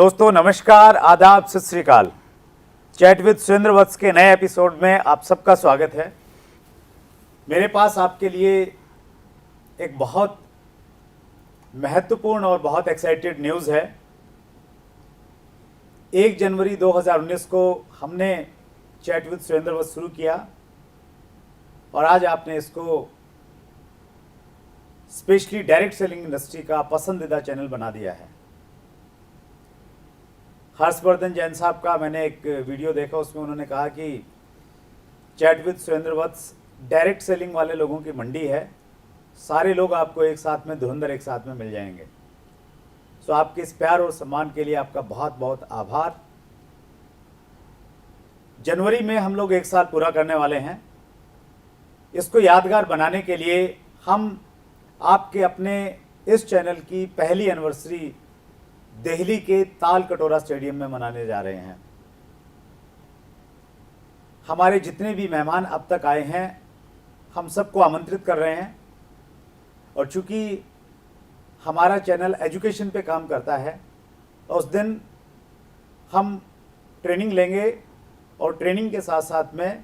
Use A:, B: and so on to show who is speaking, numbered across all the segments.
A: दोस्तों नमस्कार, आदाब, सत श्री अकाल। चैट विद सुरेंद्र वत्स के नए एपिसोड में आप सबका स्वागत है। मेरे पास आपके लिए एक बहुत महत्वपूर्ण और बहुत एक्साइटेड न्यूज़ है। 1 जनवरी 2019 को हमने चैट विद सुरेंद्र वत्स शुरू किया और आज आपने इसको स्पेशली डायरेक्ट सेलिंग इंडस्ट्री का पसंदीदा चैनल बना दिया है। हर्षवर्धन जैन साहब का मैंने एक वीडियो देखा, उसमें उन्होंने कहा कि chat with Surendra Vats direct selling वाले लोगों की मंडी है, सारे लोग आपको एक साथ में धुरंधर एक साथ में मिल जाएंगे। सो आपके इस प्यार और सम्मान के लिए आपका बहुत बहुत आभार। जनवरी में हम लोग 1 साल पूरा करने वाले हैं। इसको यादगार बनाने के लिए हम आपके अपने इस चैनल की पहली एनिवर्सरी दिल्ली के ताल कटोरा स्टेडियम में मनाने जा रहे हैं। हमारे जितने भी मेहमान अब तक आए हैं, हम सबको आमंत्रित कर रहे हैं। और चूंकि हमारा चैनल एजुकेशन पे काम करता है, उस दिन हम ट्रेनिंग लेंगे और ट्रेनिंग के साथ साथ में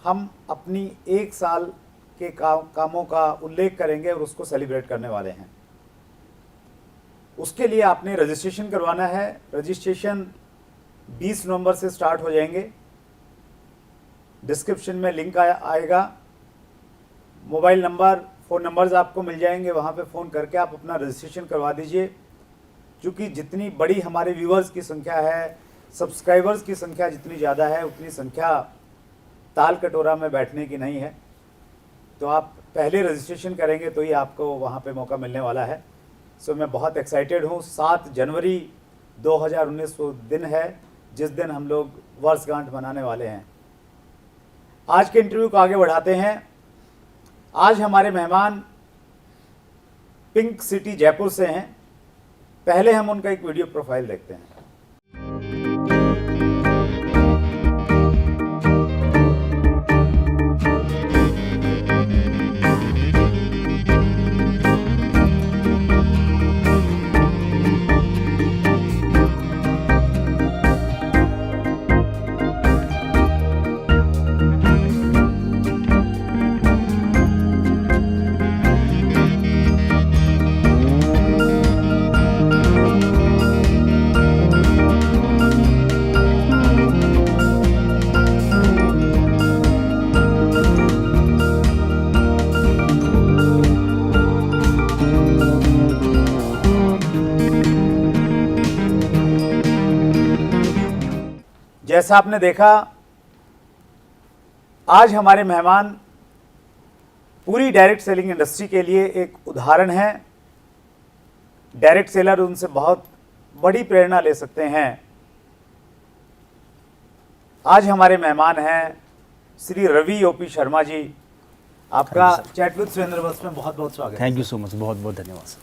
A: हम अपनी 1 साल के कामों का उल्लेख करेंगे और उसको सेलिब्रेट करने वाले हैं। उसके लिए आपने रजिस्ट्रेशन करवाना है। रजिस्ट्रेशन 20 नवंबर से स्टार्ट हो जाएंगे। डिस्क्रिप्शन में लिंक आएगा। मोबाइल नंबर, फ़ोन नंबर्स आपको मिल जाएंगे, वहाँ पे फ़ोन करके आप अपना रजिस्ट्रेशन करवा दीजिए। क्योंकि जितनी बड़ी हमारे व्यूअर्स की संख्या है, सब्सक्राइबर्स की संख्या जितनी ज़्यादा है, उतनी संख्या ताल कटोरा में बैठने की नहीं है। तो आप पहले रजिस्ट्रेशन करेंगे तो ही आपको वहाँ पे मौका मिलने वाला है। सो मैं बहुत एक्साइटेड हूँ। 7 जनवरी 2019 वो दिन है जिस दिन हम लोग वर्षगांठ मनाने वाले हैं। आज के इंटरव्यू को आगे बढ़ाते हैं। आज हमारे मेहमान पिंक सिटी जयपुर से हैं। पहले हम उनका एक वीडियो प्रोफाइल देखते हैं। जैसा आपने देखा, आज हमारे मेहमान पूरी डायरेक्ट सेलिंग इंडस्ट्री के लिए एक उदाहरण है। डायरेक्ट सेलर उनसे बहुत बड़ी प्रेरणा ले सकते हैं। आज हमारे मेहमान हैं श्री रवि ओपी शर्मा जी। आपका चैट विद सुरेंद्र वत्स में बहुत बहुत स्वागत है।
B: थैंक यू सो मच, बहुत बहुत धन्यवाद सर।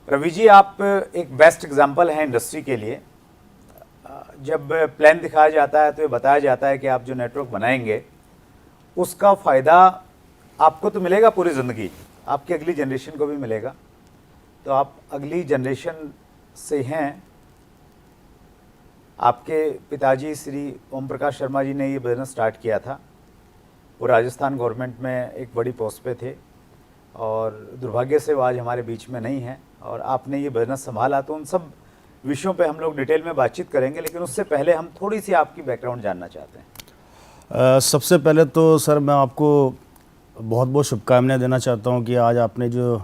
A: रवि जी, आप एक बेस्ट एग्जाम्पल हैं इंडस्ट्री के लिए। जब प्लान दिखाया जाता है तो ये बताया जाता है कि आप जो नेटवर्क बनाएंगे उसका फ़ायदा आपको तो मिलेगा पूरी ज़िंदगी, आपकी अगली जनरेशन को भी मिलेगा। तो आप अगली जनरेशन से हैं। आपके पिताजी श्री ओम प्रकाश शर्मा जी ने ये बिज़नेस स्टार्ट किया था। वो राजस्थान गवर्नमेंट में एक बड़ी पोस्ट पे थे और दुर्भाग्य से वो आज हमारे बीच में नहीं हैं। और आपने ये बिज़नेस संभाला। तो उन सब विषयों पे हम लोग डिटेल में बातचीत करेंगे, लेकिन उससे पहले हम थोड़ी सी आपकी बैकग्राउंड जानना चाहते हैं।
B: सबसे पहले तो सर मैं आपको बहुत बहुत शुभकामनाएं देना चाहता हूं कि आज आपने जो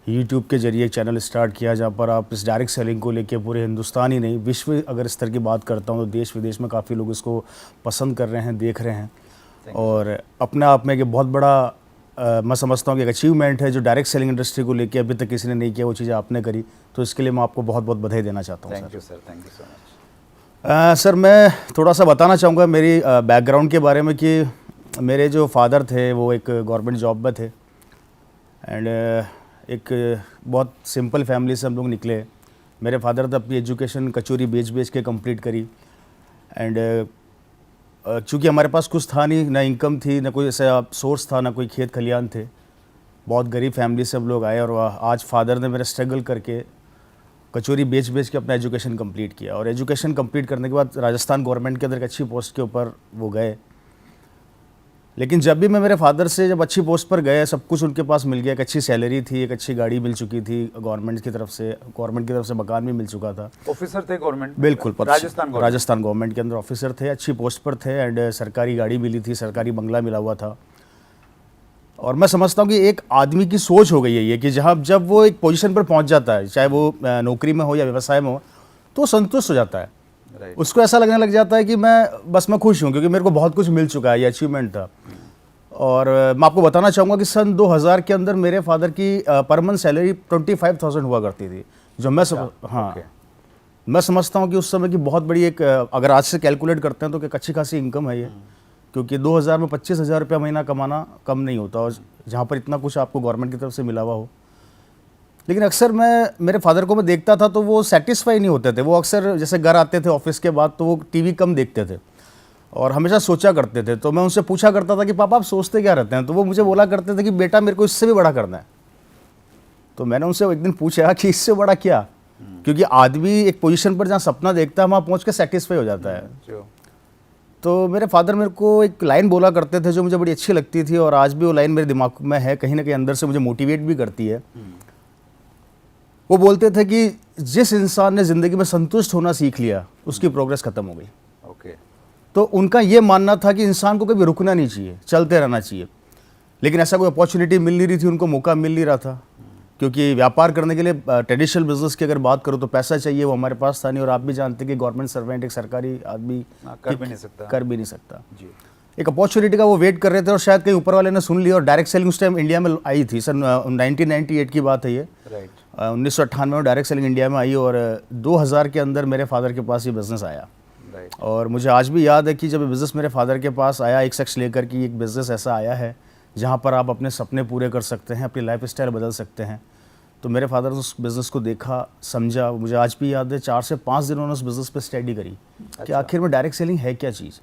B: YouTube के जरिए एक चैनल स्टार्ट किया, जहां पर आप इस डायरेक्ट सेलिंग को लेके पूरे हिंदुस्तान ही नहीं, विश्व अगर स्तर की बात करता हूं तो देश विदेश में काफ़ी लोग इसको पसंद कर रहे हैं, देख रहे हैं। और अपने आप में एक बहुत बड़ा मैं समझता हूँ कि एक अचीवमेंट है जो डायरेक्ट सेलिंग इंडस्ट्री को लेके अभी तक किसी ने नहीं किया, वो चीज़ें आपने करी। तो इसके लिए मैं आपको बहुत बहुत बधाई देना चाहता हूँ।
A: Thank you sir, thank you so much.
B: Sir मैं थोड़ा सा बताना चाहूँगा मेरी बैकग्राउंड के बारे में कि मेरे जो फादर थे वो एक गवर्नमेंट जॉब में थे एंड एक बहुत सिंपल फैमिली से हम लोग निकले। मेरे फादर ने अपनी एजुकेशन कचौरी बेच के कंप्लीट करी एंड चूँकि हमारे पास कुछ था नहीं, ना इनकम थी, ना कोई ऐसा सोर्स था, ना कोई खेत खलियान थे। बहुत गरीब फैमिली से हम लोग आए और आज फादर ने मेरा स्ट्रगल करके कचौरी बेच बेच के अपना एजुकेशन कंप्लीट किया, और एजुकेशन कंप्लीट करने के बाद राजस्थान गवर्नमेंट के अंदर एक अच्छी पोस्ट के ऊपर वो गए। लेकिन जब भी मैं मेरे फादर से जब अच्छी पोस्ट पर गए, सब कुछ उनके पास मिल गया, एक अच्छी सैलरी थी, एक अच्छी गाड़ी मिल चुकी थी गवर्नमेंट की तरफ से मकान भी मिल चुका था।
A: ऑफिसर थे गवर्नमेंट?
B: बिल्कुल,
A: राजस्थान
B: गवर्नमेंट के अंदर ऑफिसर थे, अच्छी पोस्ट पर थे, एंड सरकारी गाड़ी मिली थी, सरकारी बंगला मिला हुआ था। और मैं समझता हूँ कि एक आदमी की सोच हो गई है ये कि जब वो एक पोजीशन पर पहुँच जाता है, चाहे वो नौकरी में हो या व्यवसाय में हो, तो संतुष्ट हो जाता है। उसको ऐसा लगने लग जाता है कि मैं खुश हूँ, क्योंकि मेरे को बहुत कुछ मिल चुका है, ये अचीवमेंट था। और मैं आपको बताना चाहूँगा कि सन 2000 के अंदर मेरे फादर की पर मंथ सैलरी 25,000 हुआ करती थी, जो मैं समझता हूँ कि उस समय की बहुत बड़ी एक, अगर आज से कैलकुलेट करते हैं तो एक अच्छी खासी इनकम है ये, क्योंकि 2000 में 25,000 रुपया महीना कमाना कम नहीं होता, और जहाँ पर इतना कुछ आपको गवर्नमेंट की तरफ से मिला हुआ हो। लेकिन अक्सर मेरे फादर को मैं देखता था तो वो सेटिस्फाई नहीं होते थे। वो अक्सर जैसे घर आते थे ऑफिस के बाद तो वो टीवी कम देखते थे और हमेशा सोचा करते थे। तो मैं उनसे पूछा करता था कि पापा आप सोचते क्या रहते हैं? तो वो मुझे बोला करते थे कि बेटा मेरे को इससे भी बड़ा करना है। तो मैंने उनसे एक दिन पूछा कि इससे बड़ा क्या? क्योंकि आदमी एक पोजीशन पर जहाँ सपना देखता है वहाँ पहुँच के सेटिस्फाई हो जाता है। तो मेरे फादर मेरे को एक लाइन बोला करते थे जो मुझे बड़ी अच्छी लगती थी, और आज भी वो लाइन मेरे दिमाग में है, कहीं ना कहीं अंदर से मुझे मोटिवेट भी करती है। वो बोलते थे कि जिस इंसान ने ज़िंदगी में संतुष्ट होना सीख लिया उसकी प्रोग्रेस खत्म हो गई।
A: ओके।
B: तो उनका ये मानना था कि इंसान को कभी रुकना नहीं चाहिए, चलते रहना चाहिए। लेकिन ऐसा कोई अपॉर्चुनिटी मिल नहीं रही थी, उनको मौका मिल नहीं रहा था, क्योंकि व्यापार करने के लिए ट्रेडिशनल बिजनेस की अगर बात करूँ तो पैसा चाहिए, वो हमारे पास था नहीं। और आप भी जानते हैं कि गवर्नमेंट सर्वेंट एक सरकारी आदमी कर भी नहीं सकता जी। एक अपॉर्चुनिटी का वो वेट कर रहे थे, और शायद कहीं ऊपर वाले ने सुन लिया, और डायरेक्ट सेलिंग उस टाइम इंडिया में आई थी, सन 1998 की बात है ये। 1998 में डायरेक्ट सेलिंग इंडिया में आई, और 2000 के अंदर मेरे फादर के पास ये बिज़नेस आया। और मुझे आज भी याद है कि जब बिज़नेस मेरे फादर के पास आया, एक शख्स लेकर कि एक बिज़नेस ऐसा आया है जहाँ पर आप अपने सपने पूरे कर सकते हैं, अपनी लाइफ स्टाइल बदल सकते हैं। तो मेरे फादर ने उस बिज़नेस को देखा, समझा। मुझे आज भी याद है 4 से 5 दिन उन्होंने उस बिज़नेस पे स्टडी करी कि आखिर में डायरेक्ट सेलिंग है क्या चीज़।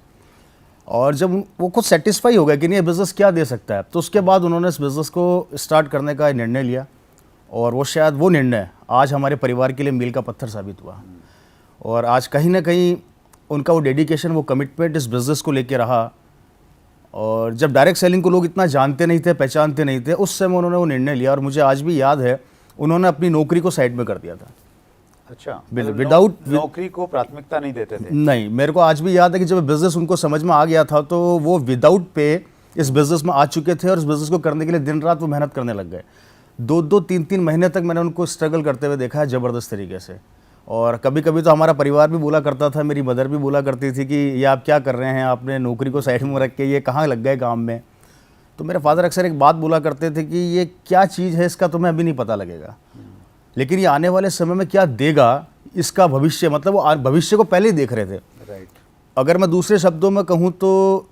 B: और जब वो खुद सेटिस्फाई हो गया कि नहीं ये बिज़नेस क्या दे सकता है, तो उसके बाद उन्होंने इस बिज़नेस को स्टार्ट करने का निर्णय लिया। और वो शायद वो निर्णय आज हमारे परिवार के लिए मील का पत्थर साबित हुआ। और आज कहीं ना कहीं उनका वो डेडिकेशन, वो कमिटमेंट इस बिज़नेस को लेके रहा। और जब डायरेक्ट सेलिंग को लोग इतना जानते नहीं थे, पहचानते नहीं थे, उस समय उन्होंने वो निर्णय लिया। और मुझे आज भी याद है उन्होंने अपनी नौकरी को साइड में कर दिया था।
A: अच्छा,
B: विदाउट
A: नौकरी को प्राथमिकता नहीं देते थे?
B: नहीं, मेरे को आज भी याद है कि जब बिज़नेस उनको समझ में आ गया था तो वो विदाउट पे इस बिज़नेस में आ चुके थे, और इस बिज़नेस को करने के लिए दिन रात वो मेहनत करने लग गए। 2-2, 3-3 महीने तक मैंने उनको स्ट्रगल करते हुए देखा है, ज़बरदस्त तरीके से। और कभी कभी तो हमारा परिवार भी बोला करता था, मेरी मदर भी बोला करती थी कि ये आप क्या कर रहे हैं, आपने नौकरी को साइड में रख के ये कहाँ लग गए काम में। तो मेरे फादर अक्सर एक बात बोला करते थे कि ये क्या चीज़ है, इसका तुम्हें अभी नहीं पता लगेगा, लेकिन ये आने वाले समय में क्या देगा, इसका भविष्य, मतलब वो भविष्य को पहले ही देख रहे थे।
A: राइट।
B: अगर मैं दूसरे शब्दों में कहूँ तो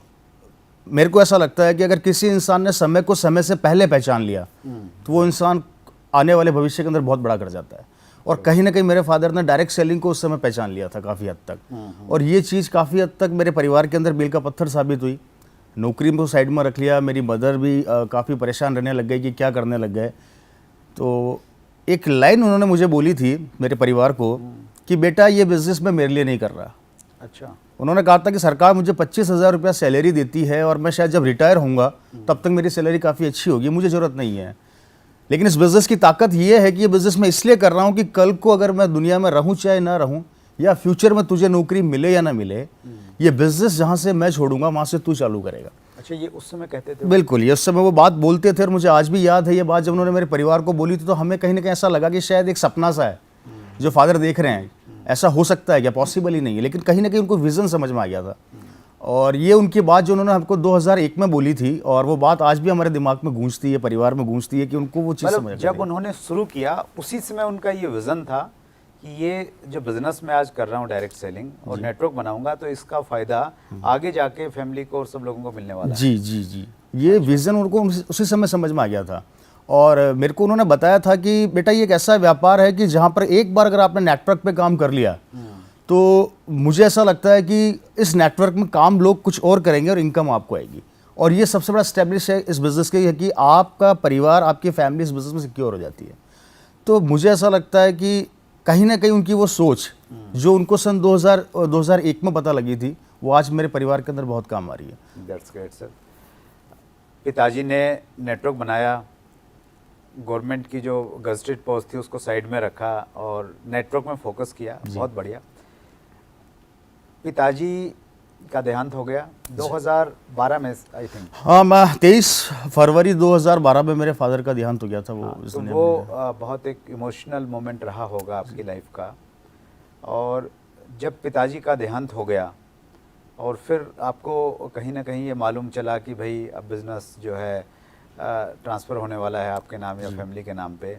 B: मेरे को ऐसा लगता है कि अगर किसी इंसान ने समय को समय से पहले पहचान लिया तो वो इंसान आने वाले भविष्य के अंदर बहुत बड़ा कर जाता है। और कहीं ना कहीं मेरे फादर ने डायरेक्ट सेलिंग को उस समय पहचान लिया था काफ़ी हद तक, और ये चीज़ काफ़ी हद तक मेरे परिवार के अंदर मील का पत्थर साबित हुई। नौकरी को साइड में रख लिया, मेरी मदर भी काफ़ी परेशान रहने लग गई कि क्या करने लग गए। तो एक लाइन उन्होंने मुझे बोली थी मेरे परिवार को कि बेटा ये बिज़नेस मैं मेरे लिए नहीं कर रहा।
A: अच्छा।
B: उन्होंने कहा था कि सरकार मुझे 25,000 रुपया सैलरी देती है, और मैं शायद जब रिटायर होऊंगा तब तक मेरी सैलरी काफ़ी अच्छी होगी, मुझे ज़रूरत नहीं है। लेकिन इस बिज़नेस की ताकत ये है कि ये बिज़नेस मैं इसलिए कर रहा हूँ कि कल को अगर मैं दुनिया में रहूँ चाहे ना रहूँ, या फ्यूचर में तुझे नौकरी मिले या ना मिले, ये बिज़नेस जहाँ से मैं छोड़ूंगा वहाँ से तू चालू करेगा।
A: अच्छा, ये उस समय कहते थे?
B: बिल्कुल, ये उस समय वो बात बोलते थे, और मुझे आज भी याद है ये बात जब उन्होंने मेरे परिवार को बोली थी तो हमें कहीं ना कहीं ऐसा लगा कि शायद एक सपना सा है जो फादर देख रहे हैं, ऐसा हो सकता है क्या, पॉसिबल ही नहीं है। लेकिन कहीं ना कहीं उनको विज़न समझ में आ गया था। और ये उनकी बात जो उन्होंने हमको 2001 में बोली थी, और वो बात आज भी हमारे दिमाग में गूंजती है, परिवार में गूंजती है कि उनको वो चीज़ समझ।
A: जब उन्होंने शुरू किया उसी समय उनका ये विज़न था कि ये जो बिज़नेस मैं आज कर रहा हूँ डायरेक्ट सेलिंग और नेटवर्क बनाऊंगा, तो इसका फ़ायदा आगे जाके फैमिली को और सब लोगों को मिलने वाला है।
B: जी जी जी, ये विज़न उनको उसी समय समझ में आ गया था। और मेरे को उन्होंने बताया था कि बेटा ये एक ऐसा व्यापार है कि जहाँ पर एक बार अगर आपने नेटवर्क पे काम कर लिया तो मुझे ऐसा लगता है कि इस नेटवर्क में काम लोग कुछ और करेंगे और इनकम आपको आएगी। और ये सबसे बड़ा एस्टेब्लिश है इस बिज़नेस के, कि आपका परिवार, आपकी फैमिली इस बिज़नेस में सिक्योर हो जाती है। तो मुझे ऐसा लगता है कि कहीं ना कहीं उनकी वो सोच जो उनको सन 2001 में पता लगी थी, वो आज मेरे परिवार के अंदर बहुत काम आ रही है।
A: That's great sir. पिताजी ने नेटवर्क बनाया, गवर्नमेंट की जो गजटेड पोस्ट थी उसको साइड में रखा और नेटवर्क में फोकस किया, बहुत बढ़िया। पिताजी का देहांत हो गया 2012 में आई थिंक।
B: हाँ, मैं 23 फरवरी 2012 में मेरे फादर का देहांत हो गया था। वो इस
A: तो
B: दुनिया
A: वो
B: में
A: बहुत एक इमोशनल मोमेंट रहा होगा आपकी लाइफ का। और जब पिताजी का देहांत हो गया और फिर आपको कहीं ना कहीं ये मालूम चला कि भाई अब बिज़नेस जो है ट्रांसफ़र होने वाला है आपके नाम या फैमिली के नाम पे,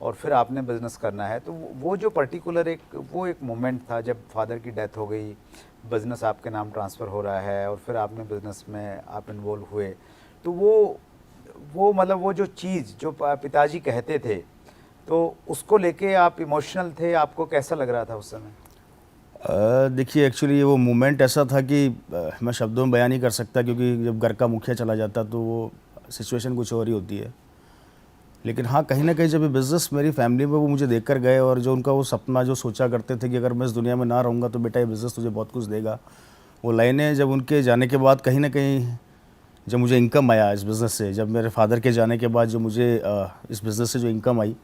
A: और फिर आपने बिज़नेस करना है, तो वो जो पर्टिकुलर एक मोमेंट था जब फादर की डेथ हो गई, बिज़नेस आपके नाम ट्रांसफ़र हो रहा है और फिर आपने बिज़नेस में आप इन्वॉल्व हुए, तो वो मतलब वो जो चीज़ जो पिताजी कहते थे, तो उसको लेके आप इमोशनल थे, आपको कैसा लग रहा था उस समय?
B: देखिए, एक्चुअली वो मोमेंट ऐसा था कि मैं शब्दों में बयान नहीं कर सकता, क्योंकि जब घर का मुखिया चला जाता तो वो सिचुएशन कुछ और ही होती है। लेकिन हाँ, कहीं ना कहीं जब ये बिज़नेस मेरी फैमिली में वो मुझे देख कर गए, और जो उनका वो सपना जो सोचा करते थे कि अगर मैं इस दुनिया में ना रहूँगा तो बेटा ये बिज़नेस तुझे बहुत कुछ देगा, वो लाइनें जब उनके जाने के बाद कहीं ना कहीं जब मुझे इनकम आया इस बिज़नेस से, जब मेरे फादर के जाने के बाद जो मुझे इस बिज़नेस से जो इनकम आई,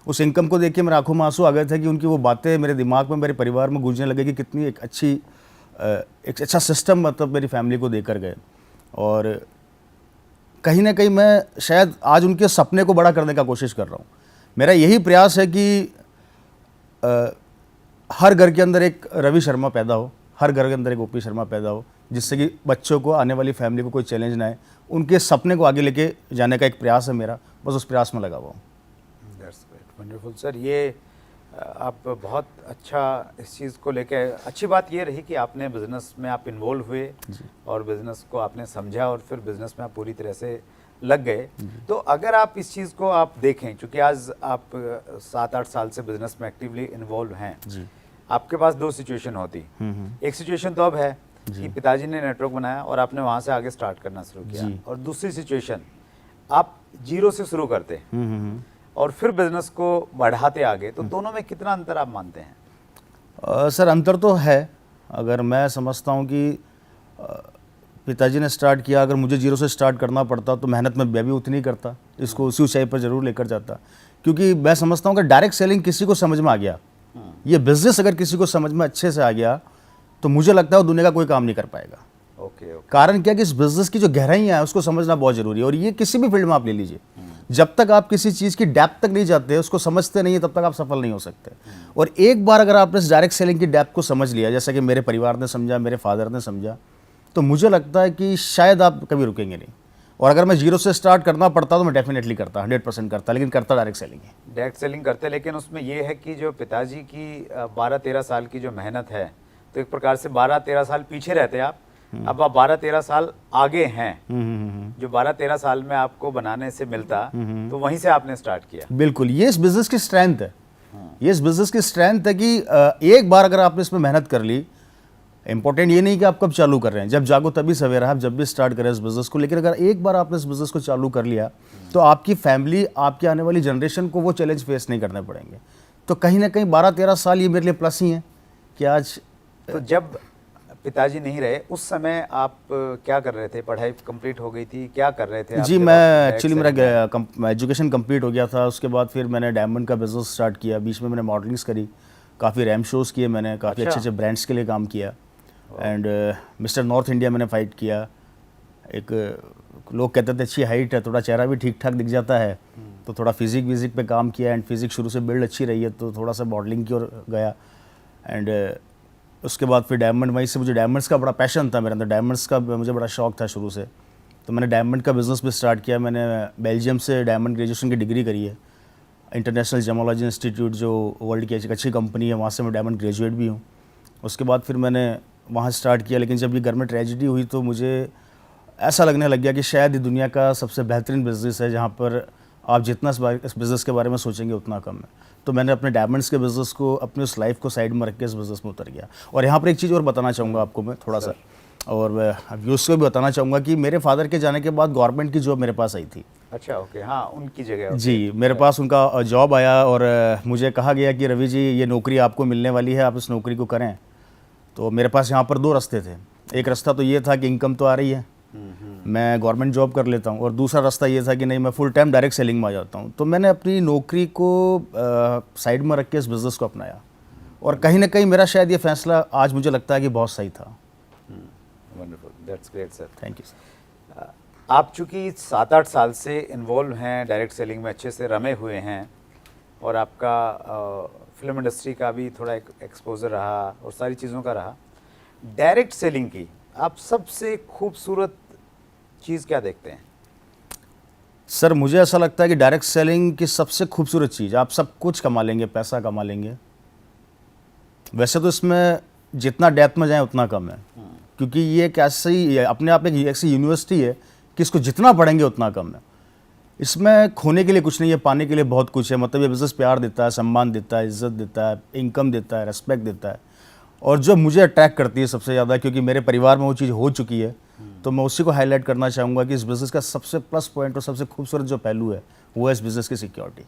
B: उस इनकम को देख के मेरे आंखों में आंसू आ गए थे कि उनकी वो बातें मेरे दिमाग में, मेरे परिवार में गूंजने लगे कि कितनी एक अच्छा सिस्टम मतलब मेरी फैमिली को देकर गए। और कहीं ना कहीं मैं शायद आज उनके सपने को बड़ा करने का कोशिश कर रहा हूँ। मेरा यही प्रयास है कि हर घर के अंदर एक रवि शर्मा पैदा हो, हर घर के अंदर एक ओपी शर्मा पैदा हो, जिससे कि बच्चों को, आने वाली फैमिली को कोई चैलेंज ना आए। उनके सपने को आगे लेके जाने का एक प्रयास है मेरा, बस उस प्रयास में लगा हुआ हूँ।
A: That's great, wonderful sir. ये आप बहुत अच्छा इस चीज़ को लेके, अच्छी बात ये रही कि आपने बिज़नेस में आप इन्वॉल्व हुए और बिज़नेस को आपने समझा और फिर बिज़नेस में आप पूरी तरह से लग गए। तो अगर आप इस चीज़ को आप देखें, क्योंकि आज आप 7-8 साल से बिज़नेस में एक्टिवली इन्वॉल्व हैं, आपके पास दो सिचुएशन होती। एक सिचुएशन तो अब है कि पिताजी ने नेटवर्क बनाया और आपने वहाँ से आगे स्टार्ट करना शुरू किया, और दूसरी सिचुएशन आप जीरो से शुरू करते और फिर बिजनेस को बढ़ाते आगे, तो दोनों में कितना अंतर आप मानते हैं?
B: सर, अंतर तो है। अगर मैं समझता हूँ कि पिताजी ने स्टार्ट किया, अगर मुझे जीरो से स्टार्ट करना पड़ता तो मेहनत में मैं भी उतनी ही करता, इसको उसी ऊंचाई पर ज़रूर लेकर जाता। क्योंकि मैं समझता हूँ कि डायरेक्ट सेलिंग किसी को समझ में आ गया, ये बिज़नेस अगर किसी को समझ में अच्छे से आ गया, तो मुझे लगता है वो दुनिया का कोई काम नहीं कर पाएगा।
A: ओके।
B: कारण क्या कि इस बिज़नेस की जो गहराइयाँ है उसको समझना बहुत ज़रूरी है। और ये किसी भी फील्ड में आप ले लीजिए, जब तक आप किसी चीज़ की डेप्थ तक नहीं जाते, उसको समझते नहीं है, तब तक आप सफल नहीं हो सकते। और एक बार अगर आपने इस डायरेक्ट सेलिंग की डेप्थ को समझ लिया, जैसा कि मेरे परिवार ने समझा, मेरे फादर ने समझा, तो मुझे लगता है कि शायद आप कभी रुकेंगे नहीं। और अगर मैं जीरो से स्टार्ट करना पड़ता तो मैं डेफिनेटली करता, 100% करता, लेकिन करता डायरेक्ट सेलिंग है।
A: डायरेक्ट सेलिंग करते, लेकिन उसमें यह है कि जो पिताजी की 12-13 साल की जो मेहनत है, तो एक प्रकार से 12-13 साल पीछे रहते आप, अब आप 12-13 साल आगे हैं। जो 12-13 साल में आपको बनाने से मिलता, तो वहीं से आपने स्टार्ट किया।
B: बिल्कुल, ये इस बिज़नेस की स्ट्रेंथ है। ये इस बिज़नेस की स्ट्रेंथ है कि एक बार अगर आपने इसमें मेहनत कर ली, इंपॉर्टेंट ये नहीं कि आप कब चालू कर रहे हैं, जब जागो तभी सवेरा, आप जब भी स्टार्ट करें इस बिज़नेस को, लेकिन अगर एक बार आपने इस बिज़नेस को चालू कर लिया, तो आपकी फैमिली, आपकी आने वाली जनरेशन को वो चैलेंज फेस नहीं करने पड़ेंगे। तो कहीं ना कहीं 12-13 साल ये मेरे लिए प्लस ही हैं कि आज।
A: तो जब पिताजी नहीं रहे, उस समय आप क्या कर रहे थे? पढ़ाई कंप्लीट हो गई थी, क्या कर रहे थे आप?
B: जी, मैं एक्चुअली मेरा एजुकेशन कंप्लीट हो गया था। उसके बाद फिर मैंने डायमंड का बिज़नेस स्टार्ट किया। बीच में मैंने मॉडलिंग्स करी, काफ़ी रैम शोज़ किए मैंने, काफ़ी अच्छे अच्छे ब्रांड्स के लिए काम किया। एंड मिस्टर नॉर्थ इंडिया मैंने फाइट किया। एक लोग कहते थे अच्छी हाइट है, थोड़ा चेहरा भी ठीक ठाक दिख जाता है, तो थोड़ा फिजिक विजिक पे काम किया। एंड फिजिक शुरू से बिल्ड अच्छी रही है, तो थोड़ा सा मॉडलिंग की ओर गया। एंड उसके बाद फिर डायमंड, वहीं से मुझे डायमंड्स का बड़ा पैशन था मेरे अंदर, डायमंड्स का मुझे बड़ा शौक था शुरू से, तो मैंने डायमंड का बिज़नेस भी स्टार्ट किया। मैंने बेल्जियम से डायमंड ग्रेजुएशन की डिग्री करी है, इंटरनेशनल जेमोलॉजी इंस्टीट्यूट जो वर्ल्ड की एक अच्छी कंपनी है, वहाँ से मैं डायमंड ग्रेजुएट भी हूँ। उसके बाद फिर मैंने वहाँ स्टार्ट किया, लेकिन जब ये घर में ट्रेजिडी हुई तो मुझे ऐसा लगने लग गया कि शायद ये दुनिया का सबसे बेहतरीन बिज़नेस है, जहाँ पर आप जितना इस बिज़नेस के बारे में सोचेंगे उतना कम है। तो मैंने अपने डायमंड्स के बिज़नेस को, अपनी उस लाइफ को साइड में रख के इस बिज़नेस में उतर गया। और यहाँ पर एक चीज़ और बताना चाहूँगा आपको मैं थोड़ा सा, और व्यूअर्स को भी बताना चाहूँगा कि मेरे फादर के जाने के बाद गवर्नमेंट की जॉब मेरे पास आई थी।
A: अच्छा, ओके, हाँ, उनकी जगह। ओके।
B: जी, मेरे पास उनका जॉब आया और मुझे कहा गया कि रवि जी ये नौकरी आपको मिलने वाली है, आप इस नौकरी को करें। तो मेरे पास यहाँ पर दो रास्ते थे। एक रास्ता तो ये था कि इनकम तो आ रही है, मैं गवर्नमेंट जॉब कर लेता हूँ, और दूसरा रास्ता ये था कि नहीं, मैं फुल टाइम डायरेक्ट सेलिंग में आ जाता हूँ। तो मैंने अपनी नौकरी को साइड में रख के इस बिज़नेस को अपनाया, और कहीं ना कहीं मेरा शायद ये फैसला आज मुझे लगता है कि बहुत सही था।
A: Wonderful, that's great sir.
B: Thank you sir.
A: आप चूँकि 7-8 साल से इन्वॉल्व हैं, डायरेक्ट सेलिंग में अच्छे से रमे हुए हैं, और आपका फिल्म इंडस्ट्री का भी थोड़ा एक्सपोजर रहा और सारी चीज़ों का रहा, डायरेक्ट सेलिंग की आप सबसे खूबसूरत चीज़ क्या देखते हैं?
B: सर मुझे ऐसा लगता है कि डायरेक्ट सेलिंग की सबसे खूबसूरत चीज़, आप सब कुछ कमा लेंगे, पैसा कमा लेंगे। वैसे तो इसमें जितना डेप्थ में जाए उतना कम है, क्योंकि ये एक ऐसी अपने आप एक ऐसी यूनिवर्सिटी है कि इसको जितना पढ़ेंगे उतना कम है। इसमें खोने के लिए कुछ नहीं है, पाने के लिए बहुत कुछ है। मतलब ये बिज़नेस प्यार देता है, सम्मान देता है, इज्जत देता है, इनकम देता है, रेस्पेक्ट देता है। और जो मुझे अट्रैक्ट करती है सबसे ज़्यादा, क्योंकि मेरे परिवार में वो चीज़ हो चुकी है, तो मैं उसी को हाईलाइट करना चाहूँगा कि इस बिज़नेस का सबसे प्लस पॉइंट और सबसे खूबसूरत जो पहलू है वो है इस बिज़नेस की सिक्योरिटी।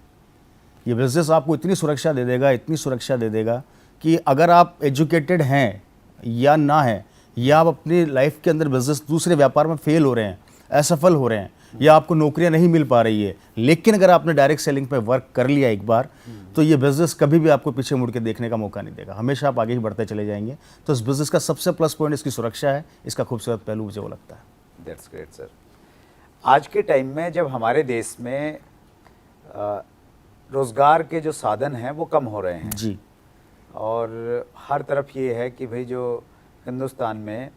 B: ये बिज़नेस आपको इतनी सुरक्षा दे देगा, इतनी सुरक्षा दे देगा कि अगर आप एजुकेटेड हैं या ना हैं, या आप अपनी लाइफ के अंदर बिज़नेस दूसरे व्यापार में फेल हो रहे हैं, असफल हो रहे हैं, या आपको नौकरियां नहीं मिल पा रही है, लेकिन अगर आपने डायरेक्ट सेलिंग पे वर्क कर लिया एक बार, तो ये बिज़नेस कभी भी आपको पीछे मुड़ के देखने का मौका नहीं देगा। हमेशा आप आगे ही बढ़ते चले जाएंगे। तो इस बिज़नेस का सबसे प्लस पॉइंट इसकी सुरक्षा है, इसका खूबसूरत पहलू मुझे वो लगता है।
A: That's great sir. आज के टाइम में जब हमारे देश में रोज़गार के जो साधन हैं वो कम हो रहे हैं,
B: जी,
A: और हर तरफ ये है कि भाई जो हिंदुस्तान में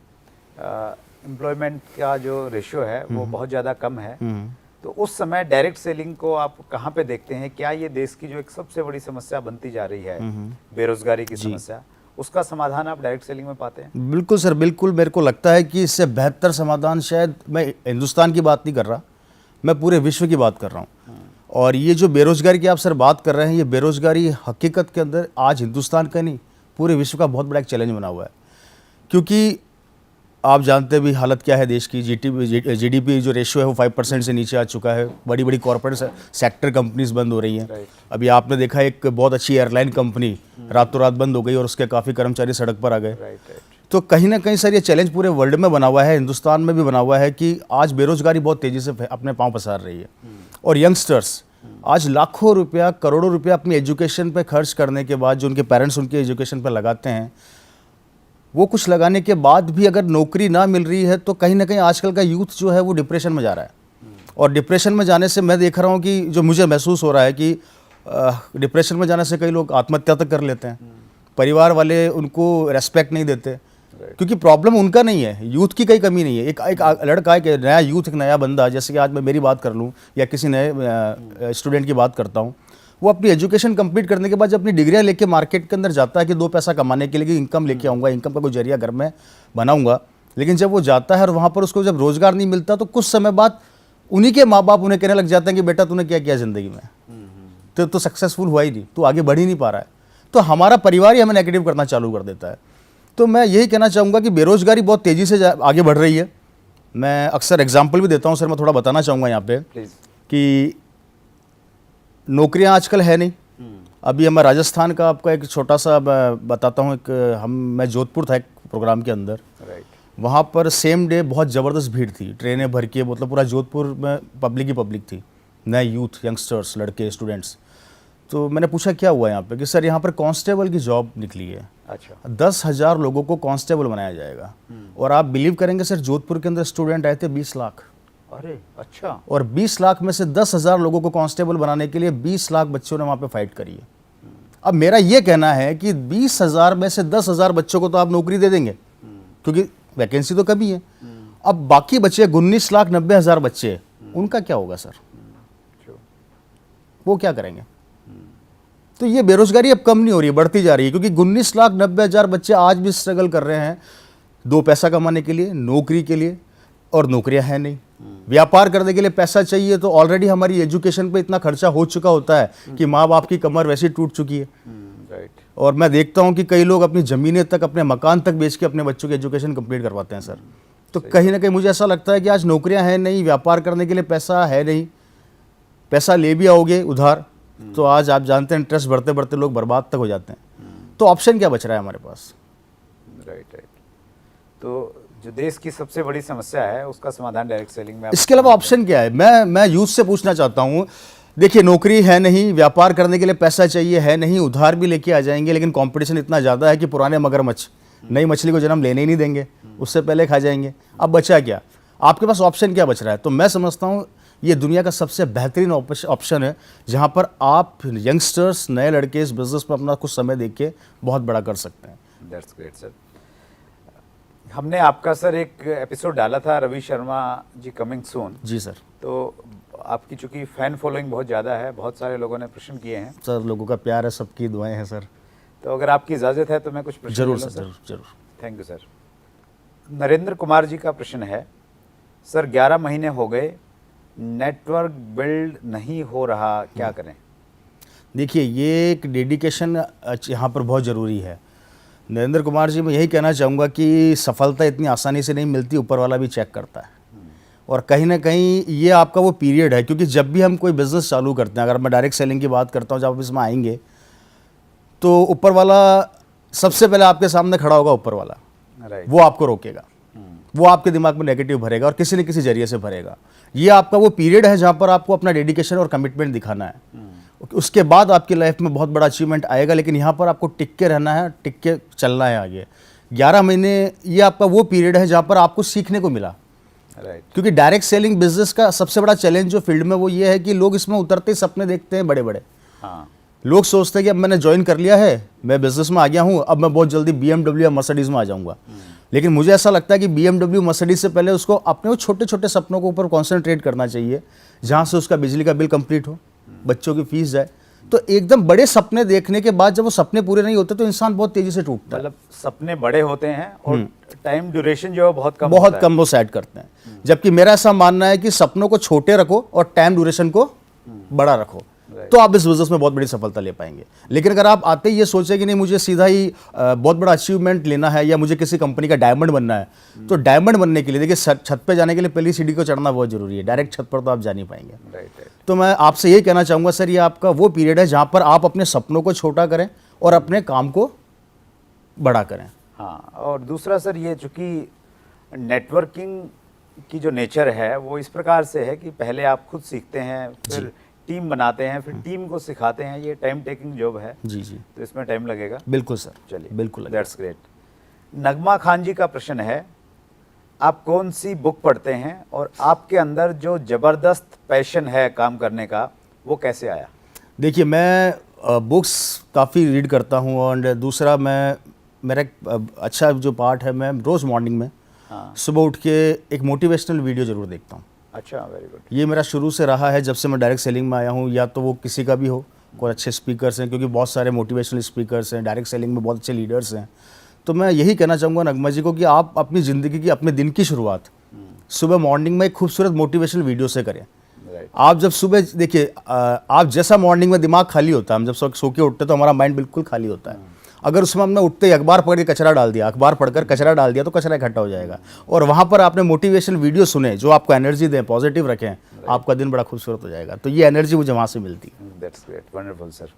A: एम्प्लॉयमेंट का जो रेशियो है वो बहुत ज़्यादा कम है, तो उस समय डायरेक्ट सेलिंग को आप कहाँ पे देखते हैं? क्या ये देश की जो एक सबसे बड़ी समस्या बनती जा रही है, बेरोजगारी की समस्या, उसका समाधान आप डायरेक्ट सेलिंग में पाते हैं?
B: बिल्कुल सर, बिल्कुल। मेरे को लगता है कि इससे बेहतर समाधान, शायद मैं हिंदुस्तान की बात नहीं कर रहा, मैं पूरे विश्व की बात कर रहा हूँ। और ये जो बेरोजगारी की आप सर बात कर रहे हैं, ये बेरोजगारी हकीकत के अंदर आज हिंदुस्तान का नहीं, पूरे विश्व का बहुत बड़ा एक चैलेंज बना हुआ है। क्योंकि आप जानते भी हालत क्या है देश की। जीडीपी जो रेशियो है वो 5% से नीचे आ चुका है। बड़ी बड़ी कॉर्पोरेट सेक्टर कंपनीज बंद हो रही हैं। अभी आपने देखा एक बहुत अच्छी एयरलाइन कंपनी रातों रात बंद हो गई और उसके काफ़ी कर्मचारी सड़क पर आ गए। तो कहीं ना कहीं सर ये चैलेंज पूरे वर्ल्ड में बना हुआ है, हिंदुस्तान में भी बना हुआ है कि आज बेरोजगारी बहुत तेज़ी से अपने पाँव पसार रही है। और यंगस्टर्स आज लाखों रुपया, करोड़ों रुपया अपनी एजुकेशन पे खर्च करने के बाद, जो उनके पेरेंट्स उनकी एजुकेशन पे लगाते हैं, वो कुछ लगाने के बाद भी अगर नौकरी ना मिल रही है, तो कहीं ना कहीं आजकल का यूथ जो है वो डिप्रेशन में जा रहा है। और डिप्रेशन में जाने से मैं देख रहा हूँ कि जो मुझे महसूस हो रहा है कि डिप्रेशन में जाने से कई लोग आत्महत्या तक कर लेते हैं। परिवार वाले उनको रेस्पेक्ट नहीं देते, क्योंकि प्रॉब्लम उनका नहीं है, यूथ की कोई कमी नहीं है। एक लड़का, एक नया यूथ, एक नया बंदा, जैसे कि आज मैं मेरी बात कर लूँ या किसी नए स्टूडेंट की बात करता हूँ, वो अपनी एजुकेशन कंप्लीट करने के बाद जब अपनी डिग्रियाँ लेके मार्केट के अंदर जाता है कि दो पैसा कमाने के लिए, इनकम लेके आऊँगा, इनकम का कोई जरिया घर में बनाऊँगा, लेकिन जब वो जाता है और वहाँ पर उसको जब रोज़गार नहीं मिलता, तो कुछ समय बाद उन्हीं के माँ बाप उन्हें कहने लग जाते हैं कि बेटा तूने क्या किया ज़िंदगी में, तो सक्सेसफुल हुआ ही नहीं, तू आगे बढ़ ही नहीं पा रहा है। तो हमारा परिवार ही हमें नेगेटिव करना चालू कर देता है। तो मैं यही कहना चाहूँगा कि बेरोजगारी बहुत तेज़ी से आगे बढ़ रही है। मैं अक्सर एग्जाम्पल भी देता हूँ सर, मैं थोड़ा बताना चाहूँगा यहाँ पे कि नौकरियाँ आजकल है नहीं। अभी मैं राजस्थान का आपका एक छोटा सा बताता हूँ। मैं जोधपुर था एक प्रोग्राम के अंदर, वहाँ पर सेम डे बहुत ज़बरदस्त भीड़ थी, ट्रेनें भर के, मतलब पूरा जोधपुर में पब्लिक ही पब्लिक थी, नए यूथ, यंगस्टर्स, लड़के, स्टूडेंट्स। तो मैंने पूछा क्या हुआ यहाँ पे, कि सर यहाँ पर कांस्टेबल की जॉब निकली है। अच्छा। 10,000 लोगों को कांस्टेबल बनाया जाएगा। और आप बिलीव करेंगे सर, जोधपुर के अंदर स्टूडेंट आए थे 20 लाख।
A: अरे अच्छा।
B: और 20 लाख में से 10,000 लोगों को कांस्टेबल बनाने के लिए 20 लाख बच्चों ने वहाँ पे फाइट करी है। अब मेरा ये कहना है कि 20,000 में से 10,000 बच्चों को तो आप नौकरी दे देंगे, क्योंकि वैकेंसी तो कमी है। अब बाकी बचे 19,90,000 बच्चे, उनका क्या होगा सर? वो क्या करेंगे? तो ये बेरोजगारी अब कम नहीं हो रही है, बढ़ती जा रही है, क्योंकि 19,90,000 बच्चे आज भी स्ट्रगल कर रहे हैं दो पैसा कमाने के लिए, नौकरी के लिए, और नौकरियां हैं नहीं। व्यापार करने के लिए पैसा चाहिए, तो ऑलरेडी हमारी एजुकेशन पे इतना खर्चा हो चुका होता है कि माँ बाप की कमर वैसी टूट चुकी है। और मैं देखता हूँ कि कई लोग अपनी ज़मीनें तक, अपने मकान तक बेच के अपने बच्चों की एजुकेशन कंप्लीट करवाते हैं सर। तो कहीं ना कहीं मुझे ऐसा लगता है कि आज नौकरियाँ हैं नहीं, व्यापार करने के लिए पैसा है नहीं, पैसा ले भी आओगे उधार तो आज आप जानते हैं इंटरेस्ट बढ़ते बढ़ते लोग बर्बाद तक हो जाते हैं। तो ऑप्शन क्या बच रहा है हमारे पास?
A: राइट। तो जो देश की सबसे बड़ी समस्या है उसका समाधान डायरेक्ट सेलिंग में
B: इसके अलावा ऑप्शन क्या है? मैं यूथ से पूछना चाहता हूँ, देखिए नौकरी है नहीं, व्यापार करने के लिए पैसा चाहिए है नहीं, उधार भी लेके आ जाएंगे, लेकिन कंपटीशन इतना ज़्यादा है कि पुराने मगरमच्छ नई मछली को जन्म लेने ही नहीं देंगे, उससे पहले खा जाएंगे। अब बचा क्या? आपके पास ऑप्शन क्या बच रहा है? तो मैं समझता हूँ ये दुनिया का सबसे बेहतरीन ऑप्शन है जहाँ पर आप यंगस्टर्स, नए लड़के इस बिज़नेस में अपना कुछ समय देख के बहुत बड़ा कर सकते हैं।
A: That's great sir. हमने आपका सर एक एपिसोड डाला था, रवि शर्मा जी कमिंग सून।
B: जी सर।
A: तो आपकी चूंकि फैन फॉलोइंग बहुत ज़्यादा है, बहुत सारे लोगों ने प्रश्न किए हैं
B: सर, लोगों का प्यार है, सबकी दुआएं हैं सर।
A: तो अगर आपकी इजाज़त है तो मैं कुछ प्रश्न
B: जरूर
A: ले लूं
B: सर, जरूर।
A: Thank you sir. Narendra Kumar ji का प्रश्न है, सर 11 महीने हो गए, नेटवर्क बिल्ड नहीं हो रहा, क्या करें?
B: देखिए ये एक डेडिकेशन यहाँ पर बहुत ज़रूरी है। नरेंद्र कुमार जी, मैं यही कहना चाहूँगा कि सफलता इतनी आसानी से नहीं मिलती, ऊपर वाला भी चेक करता है। और कहीं ना कहीं ये आपका वो पीरियड है, क्योंकि जब भी हम कोई बिज़नेस चालू करते हैं, अगर मैं डायरेक्ट सेलिंग की बात करता हूँ, जब आप इसमें आएंगे तो ऊपर वाला सबसे पहले आपके सामने खड़ा होगा। ऊपर वाला
A: राइट।
B: वो आपको रोकेगा, वो आपके दिमाग में नेगेटिव भरेगा और किसी न किसी जरिए से भरेगा। ये आपका वो पीरियड है जहाँ पर आपको अपना डेडिकेशन और कमिटमेंट दिखाना है। उसके बाद आपकी लाइफ में बहुत बड़ा अचीवमेंट आएगा, लेकिन यहाँ पर आपको टिक के रहना है, टिक के चलना है आगे। 11 महीने ये आपका वो पीरियड है जहाँ पर आपको सीखने को मिला।
A: राइट।
B: क्योंकि डायरेक्ट सेलिंग बिजनेस का सबसे बड़ा चैलेंज जो फील्ड में वो ये है कि लोग इसमें उतरते ही सपने देखते हैं बड़े बड़े।
A: हाँ।
B: लोग सोचते हैं कि अब मैंने ज्वाइन कर लिया है, मैं बिजनेस में आ गया हूँ, अब मैं बहुत जल्दी BMW या मर्सिडीज में आ जाऊँगा। लेकिन मुझे ऐसा लगता है कि BMW मर्सिडीज से पहले उसको अपने वो छोटे छोटे सपनों के ऊपर कॉन्सेंट्रेट करना चाहिए, जहाँ से उसका बिजली का बिल कंप्लीट हो, बच्चों की फीस जाए। तो एकदम बड़े सपने देखने के बाद जब वो सपने पूरे नहीं होते तो इंसान बहुत तेजी से टूटता है।
A: मतलब सपने बड़े होते हैं और टाइम ड्यूरेशन जो है बहुत कम
B: बहुत कम वो सेट करते हैं। जबकि मेरा ऐसा मानना है कि सपनों को छोटे रखो और टाइम ड्यूरेशन को बड़ा रखो, तो आप इस बिजनेस में बहुत बड़ी सफलता ले पाएंगे। लेकिन अगर आप आते ही ये सोचे कि नहीं मुझे सीधा ही बहुत बड़ा अचीवमेंट लेना है या मुझे किसी कंपनी का डायमंड बनना है, तो डायमंड बनने के लिए देखिए छत पे जाने के लिए पहली सीढ़ी को चढ़ना बहुत जरूरी है। डायरेक्ट छत पर तो आप जा नहीं पाएंगे।
A: राइट।
B: तो मैं आपसे यही कहना चाहूँगा सर, ये आपका वो पीरियड है जहाँ पर आप अपने सपनों को छोटा करें और अपने काम को बड़ा करें।
A: हाँ, और दूसरा सर ये चूँकि नेटवर्किंग की जो नेचर है वो इस प्रकार से है कि पहले आप खुद सीखते हैं, फिर टीम बनाते हैं, फिर टीम को सिखाते हैं। ये टाइम टेकिंग जॉब है।
B: जी जी,
A: तो इसमें टाइम लगेगा।
B: बिल्कुल सर,
A: चलिए,
B: बिल्कुल।
A: That's great. नगमा खान जी का प्रश्न है, आप कौन सी बुक पढ़ते हैं और आपके अंदर जो ज़बरदस्त पैशन है काम करने का वो कैसे आया?
B: देखिए मैं बुक्स काफ़ी रीड करता हूँ, और दूसरा मेरा एक अच्छा जो पार्ट है, मैं रोज़ मॉर्निंग में सुबह उठ के एक मोटिवेशनल वीडियो ज़रूर देखता हूँ।
A: अच्छा, वेरी गुड।
B: ये मेरा शुरू से रहा है जब से मैं डायरेक्ट सेलिंग में आया हूँ, या तो वो किसी का भी हो, कोई अच्छे स्पीकर्स हैं, क्योंकि बहुत सारे मोटिवेशनल स्पीकर्स हैं, डायरेक्ट सेलिंग में बहुत अच्छे लीडर्स हैं। तो मैं यही कहना चाहूँगा नगमा जी को कि आप अपनी ज़िंदगी की, अपने दिन की शुरुआत सुबह मॉर्निंग में एक खूबसूरत मोटिवेशनल वीडियो से करें। आप जब सुबह देखिए, आप जैसा मॉर्निंग में दिमाग खाली होता है, हम जब सो के उठते तो हमारा माइंड बिल्कुल खाली होता है। अगर उसमें हमने उठते ही अखबार पढ़ के कचरा डाल दिया, अखबार पढ़कर कचरा डाल दिया, तो कचरा इकट्ठा हो जाएगा। और वहाँ पर आपने मोटिवेशनल वीडियो सुने जो आपको एनर्जी दें, पॉजिटिव रखें, आपका दिन बड़ा खूबसूरत हो जाएगा। तो ये एनर्जी मुझे वहाँ से मिलती है।
A: That's great, wonderful sir.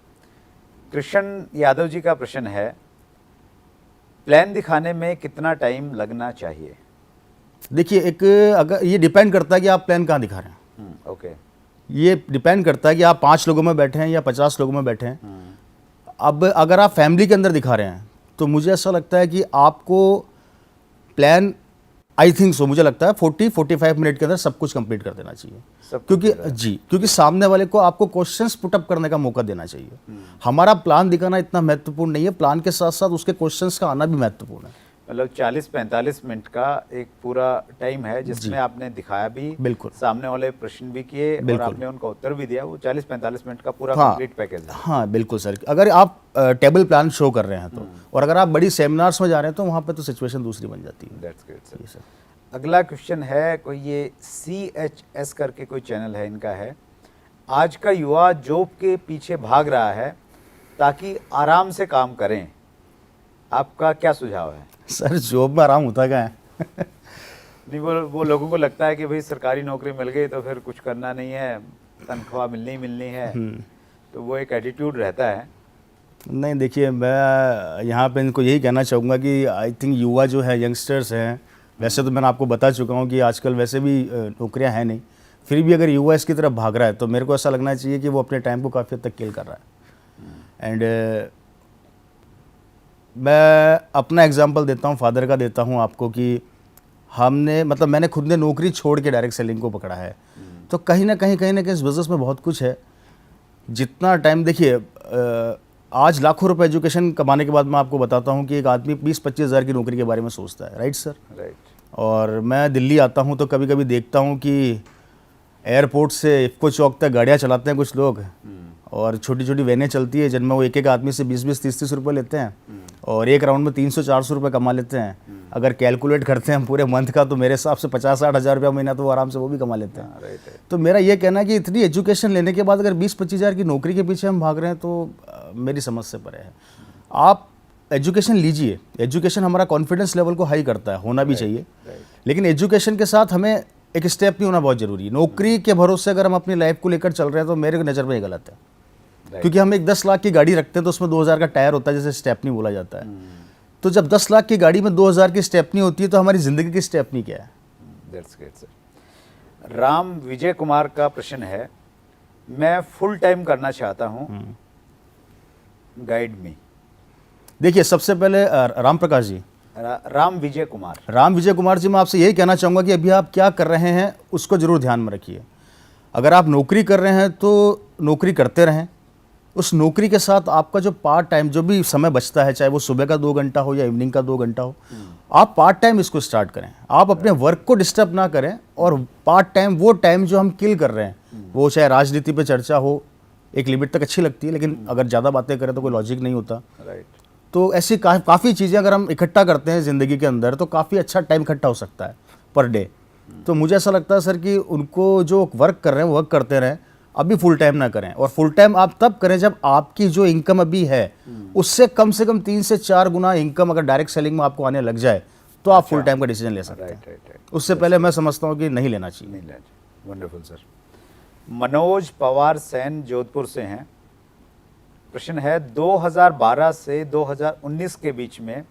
A: Krishna Yadav ji का प्रश्न है, प्लान दिखाने में कितना टाइम लगना चाहिए?
B: देखिए अगर ये डिपेंड करता है कि आप प्लान कहाँ दिखा रहे हैं।
A: ओके।
B: ये डिपेंड करता है कि आप 5 लोगों में बैठे हैं या 50 लोगों में बैठे हैं। अब अगर आप फैमिली के अंदर दिखा रहे हैं तो मुझे ऐसा लगता है कि आपको प्लान, आई थिंक सो, मुझे लगता है 40-45 मिनट के अंदर सब कुछ कंप्लीट कर देना चाहिए। क्योंकि सामने वाले को आपको क्वेश्चंस पुटअप करने का मौका देना चाहिए। हमारा प्लान दिखाना इतना महत्वपूर्ण नहीं है, प्लान के साथ साथ उसके क्वेश्चंस का आना भी महत्वपूर्ण है।
A: मतलब 40-45 मिनट का एक पूरा टाइम है जिसमें आपने दिखाया भी,
B: बिल्कुल,
A: सामने वाले प्रश्न भी किए और आपने उनका उत्तर भी दिया। वो 40-45 मिनट का पूरा कंप्लीट पैकेज है।
B: हाँ बिल्कुल सर। अगर आप टेबल प्लान शो कर रहे हैं तो, और अगर आप बड़ी सेमिनार्स में जा रहे हैं तो वहाँ पे तो सिचुएशन दूसरी बन जाती है।
A: That's great sir. अगला क्वेश्चन है, कोई ये CHS करके कोई चैनल है इनका है, आज का युवा जॉब के पीछे भाग रहा है ताकि आराम से काम करें, आपका क्या सुझाव है?
B: सर जॉब में आराम होता क्या है?
A: नहीं, वो लोगों को लगता है कि भाई सरकारी नौकरी मिल गई तो फिर कुछ करना नहीं है, तनख्वाह मिलनी ही मिलनी है, तो वो एक एटीट्यूड रहता है।
B: नहीं देखिए, मैं यहाँ पे इनको यही कहना चाहूँगा कि आई थिंक युवा जो है, यंगस्टर्स हैं, वैसे तो मैंने आपको बता चुका हूँ कि आजकल वैसे भी नौकरियाँ हैं नहीं, फिर भी अगर युवा इसकी तरफ भाग रहा है तो मेरे को ऐसा लगना चाहिए कि वो अपने टाइम को काफ़ी हद तक किल कर रहा है। एंड मैं अपना एग्जांपल देता हूँ, फादर का देता हूँ आपको, कि हमने मतलब मैंने खुद ने नौकरी छोड़ के डायरेक्ट सेलिंग को पकड़ा है। तो कहीं ना कहीं इस बिज़नेस में बहुत कुछ है। जितना टाइम देखिए, आज लाखों रुपए एजुकेशन कमाने के बाद मैं आपको बताता हूँ कि एक आदमी 20-25 हज़ार की नौकरी के बारे में सोचता है, राइट सर?
A: राइट।
B: और मैं दिल्ली आता हूँ तो कभी कभी देखता हूँ कि एयरपोर्ट से इफ़को चौक तक गाड़ियाँ चलाते हैं कुछ लोग, और छोटी छोटी वैनें चलती है जिनमें वो एक एक आदमी से 20-20, 30-30 रुपये लेते हैं और एक राउंड में 300-400 रुपये कमा लेते हैं। अगर कैलकुलेट करते हैं पूरे मंथ का तो मेरे हिसाब से 50-60 हज़ार रुपया महीना तो वो आराम से वो भी कमा लेते हैं।
A: राइट।
B: तो मेरा ये कहना है कि इतनी एजुकेशन लेने के बाद अगर 20-25 हज़ार की नौकरी के पीछे हम भाग रहे हैं तो मेरी समझ से परे है। आप एजुकेशन लीजिए, एजुकेशन हमारा कॉन्फिडेंस लेवल को हाई करता है, होना भी चाहिए, लेकिन एजुकेशन के साथ हमें एक स्टेप नहीं होना बहुत ज़रूरी है। नौकरी के भरोसे अगर हम अपनी लाइफ को लेकर चल रहे हैं तो मेरे नज़र में ये गलत है। क्योंकि हम एक 10 लाख की गाड़ी रखते हैं तो उसमें 2000 का टायर होता है, जैसे स्टेपनी बोला जाता है। तो जब 10 लाख की गाड़ी में 2000 की स्टेपनी होती है तो हमारी ज़िंदगी की स्टेपनी क्या है?
A: That's great sir. Ram Vijay Kumar का प्रश्न है, मैं फुल टाइम करना चाहता हूँ, गाइड मी।
B: देखिए, सबसे पहले राम प्रकाश जी,
A: राम विजय कुमार
B: जी, मैं आपसे यही कहना चाहूँगा कि अभी आप क्या कर रहे हैं उसको ज़रूर ध्यान में रखिए। अगर आप नौकरी कर रहे हैं तो नौकरी करते रहें, उस नौकरी के साथ आपका जो पार्ट टाइम जो भी समय बचता है, चाहे वो सुबह का 2 घंटा हो या इवनिंग का 2 घंटा हो, आप पार्ट टाइम इसको स्टार्ट करें। आप अपने वर्क को डिस्टर्ब ना करें, और पार्ट टाइम वो टाइम जो हम किल कर रहे हैं, वो चाहे राजनीति पे चर्चा हो, एक लिमिट तक अच्छी लगती है, लेकिन अगर ज़्यादा बातें करें तो कोई लॉजिक नहीं होता।
A: राइट।
B: तो ऐसी काफ़ी चीज़ें अगर हम इकट्ठा करते हैं ज़िंदगी के अंदर तो काफ़ी अच्छा टाइम इकट्ठा हो सकता है पर डे। तो मुझे ऐसा लगता है सर कि उनको जो वर्क कर रहे हैं वर्क करते रहें, अभी फुल टाइम ना करें। और फुल टाइम आप तब करें जब आपकी जो इनकम अभी है उससे कम से कम 3 से 4 गुना इनकम अगर डायरेक्ट सेलिंग में आपको आने लग जाए तो आप फुल टाइम का डिसीजन ले सकते हैं। उससे पहले मैं समझता हूँ कि नहीं लेना चाहिए।
A: Wonderful sir. मनोज पवार सैन जोधपुर से हैं। प्रश्न है, 2012 से 2019 के बीच में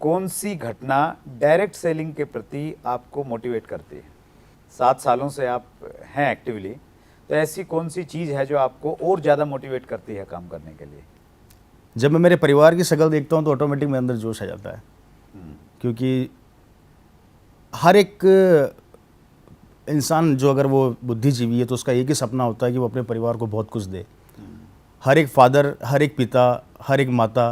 A: कौन सी घटना डायरेक्ट सेलिंग के प्रति आपको मोटिवेट करती है? 7 सालों से आप हैं एक्टिवली, तो ऐसी कौन सी चीज़ है जो आपको और ज़्यादा मोटिवेट करती है काम करने के लिए?
B: जब मैं मेरे परिवार की शक्ल देखता हूँ तो ऑटोमेटिक मेरे अंदर जोश आ जाता है, क्योंकि हर एक इंसान जो अगर वो बुद्धिजीवी है तो उसका एक ही सपना होता है कि वो अपने परिवार को बहुत कुछ दे। हर एक फादर, हर एक पिता, हर एक माता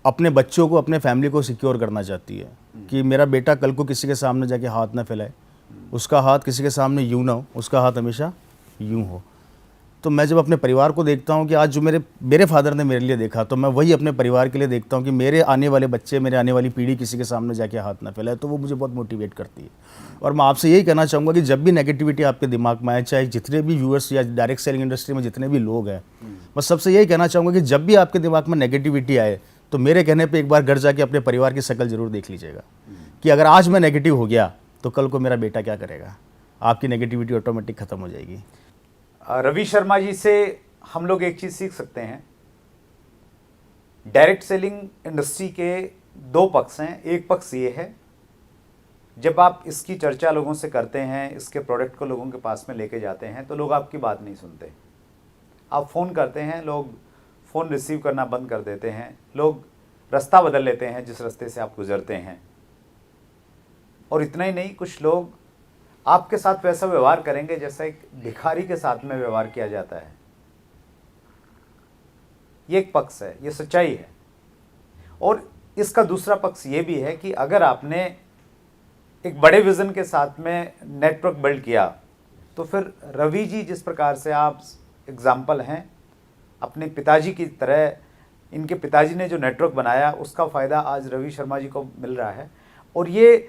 B: अपने बच्चों को, अपने फैमिली को सिक्योर करना चाहती है कि मेरा बेटा कल को किसी के सामने जाके हाथ ना फैलाए, उसका हाथ किसी के सामने यूं ना हो, उसका हाथ हमेशा यूं हो। तो मैं जब अपने परिवार को देखता हूँ कि आज जो मेरे फादर ने मेरे लिए देखा, तो मैं वही अपने परिवार के लिए देखता हूँ कि मेरे आने वाले बच्चे, मेरे आने वाली पीढ़ी किसी के सामने जाके हाथ ना फैलाए, तो वो मुझे बहुत मोटिवेट करती है। और मैं आपसे यही कहना चाहूँगा कि जब भी नेगेटिविटी आपके दिमाग में आए, चाहे जितने भी व्यूअर्स या डायरेक्ट सेलिंग इंडस्ट्री में जितने भी लोग हैं, मैं सबसे यही कहना चाहूँगा कि जब भी आपके दिमाग में नेगेटिविटी आए तो मेरे कहने पर एक बार घर जाके अपने परिवार की शक्ल जरूर देख लीजिएगा कि अगर आज मैं नेगेटिव हो गया तो कल को मेरा बेटा क्या करेगा। आपकी नेगेटिविटी ऑटोमेटिक खत्म हो जाएगी।
A: रवि शर्मा जी से हम लोग एक चीज़ सीख सकते हैं, डायरेक्ट सेलिंग इंडस्ट्री के 2 पक्ष हैं। एक पक्ष ये है, जब आप इसकी चर्चा लोगों से करते हैं, इसके प्रोडक्ट को लोगों के पास में लेके जाते हैं, तो लोग आपकी बात नहीं सुनते। आप फ़ोन करते हैं, लोग फ़ोन रिसीव करना बंद कर देते हैं, लोग रास्ता बदल लेते हैं जिस रास्ते से आप गुजरते हैं। और इतना ही नहीं, कुछ लोग आपके साथ वैसा व्यवहार करेंगे जैसा एक भिखारी के साथ में व्यवहार किया जाता है। ये एक पक्ष है, ये सच्चाई है। और इसका दूसरा पक्ष ये भी है कि अगर आपने एक बड़े विजन के साथ में नेटवर्क बिल्ड किया, तो फिर रवि जी जिस प्रकार से आप एग्जाम्पल हैं, अपने पिताजी की तरह, इनके पिताजी ने जो नेटवर्क बनाया उसका फ़ायदा आज रवि शर्मा जी को मिल रहा है। और ये